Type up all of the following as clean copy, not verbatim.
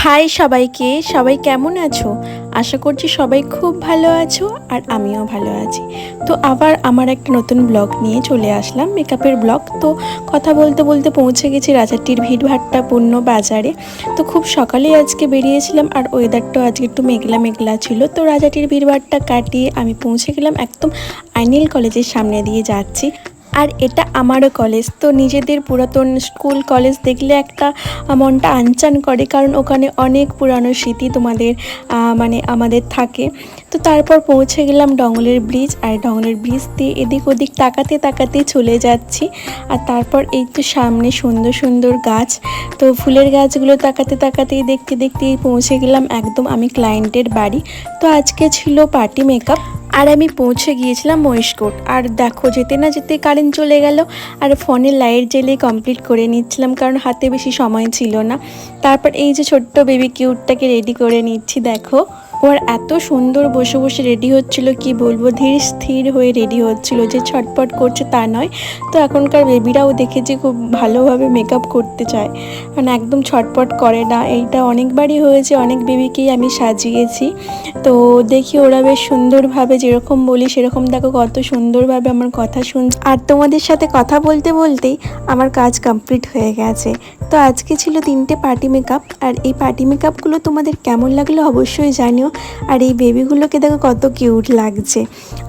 High সবাইকে, সবাই কেমন আছো? আশা করছি সবাই খুব ভালো আছো আর আমিও ভালো আছি। তো আবার আমার একটা নতুন ব্লগ নিয়ে চলে আসলাম, মেকআপের ব্লগ। তো কথা বলতে বলতে পৌঁছে গেছি রাজাটির ভিড়ভাট্টাপূর্ণ বাজারে। তো খুব সকালেই আজকে বেরিয়েছিলাম আর ওয়েদারটাও আজকে একটু মেঘলা মেঘলা ছিল। তো রাজাটির ভিড়ভাট্টা কাটিয়ে আমি পৌঁছে গেলাম একদম আইনিল কলেজের সামনে দিয়ে যাচ্ছি। আর এটা আমারও কলেজ। তো নিজেদের পুরাতন স্কুল কলেজ দেখলে একটা মনটা আনচান করে, কারণ ওখানে অনেক পুরানো স্মৃতি আমাদের থাকে। তো তারপর পৌঁছে গেলাম ডঙ্গলের ব্রিজ, আর ডঙ্গলের ব্রিজ দিয়ে এদিক ওদিক তাকাতে তাকাতে চলে যাচ্ছি। আর তারপর এই তো সামনে সুন্দর সুন্দর গাছ, তো ফুলের গাছগুলো তাকাতে তাকাতেই দেখতে দেখতেই পৌঁছে গেলাম একদম আমি ক্লায়েন্টের বাড়ি। তো আজকে ছিল পার্টি মেকআপ আর আমি পৌঁছে গিয়েছিলাম মহেশকোট। আর দেখো যেতে না যেতে কারেন্ট চলে গেল, আর ফোনের লাইট জ্বেলে কমপ্লিট করে নিচ্ছিলাম, কারণ হাতে বেশি সময় ছিল না। তারপর এই যে ছোট্ট বেবি কিউটটাকে রেডি করে নিচ্ছি। দেখো ওর এত সুন্দর বসে বসে রেডি হচ্ছিল, কি বলবো, ধীর স্থির হয়ে রেডি হচ্ছিল, যে ছটপট করছে তা নয়। তো এখনকার বেবিরাও দেখেছি খুব ভালোভাবে মেকআপ করতে চায়, মানে একদম ছটপট করে না। এইটা অনেকবারই হয়েছে, অনেক বেবিকেই আমি সাজিয়েছি। তো দেখি ওরা বেশ সুন্দরভাবে, যেরকম বলি সেরকম, দেখো কত সুন্দরভাবে আমার কথা শুনছে। আর তোমাদের সাথে কথা বলতে বলতেই আমার কাজ কমপ্লিট হয়ে গেছে। তো আজকে ছিল 3টে পার্টি মেকআপ, আর এই পার্টি মেকআপগুলো তোমাদের কেমন লাগলো অবশ্যই জানিও। আর এই বেবিগুলোকে দেখো কত কিউট লাগছে।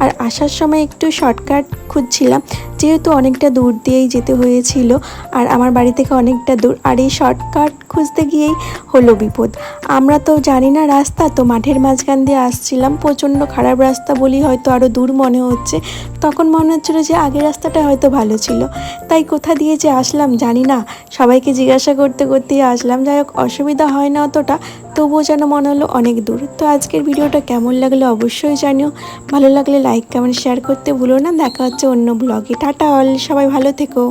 আর আসার সময় একটু শর্টকাট খুঁজছিলাম, যেহেতু অনেকটা দূর দিয়েই যেতে হয়েছিল, আর আমার বাড়ি থেকে অনেকটা দূর। আর এই শর্টকাট খুঁজতে গিয়েই হলো বিপদ। আমরা তো জানি না রাস্তা, তো মাঠের মাঝখান দিয়ে আসছিলাম, প্রচণ্ড খারাপ রাস্তা বলি হয়তো আরও দূর মনে হচ্ছে। তখন মনে হচ্ছিলো যে আগের রাস্তাটা হয়তো ভালো ছিল, তাই কোথা দিয়ে যে আসলাম জানি না, সবাইকে জিজ্ঞাসা করতে করতেই আসলাম। যাই হোক, অসুবিধা হয় না অতটা, তবুও যেন মনে হলো অনেক দূর। তো আজকের ভিডিওটা কেমন লাগলো অবশ্যই জানিও। ভালো লাগলে লাইক কমেন্ট শেয়ার করতে ভুলো না। দেখা হচ্ছে অন্য ব্লগে। টাটা অল, সবাই ভালো থেকো।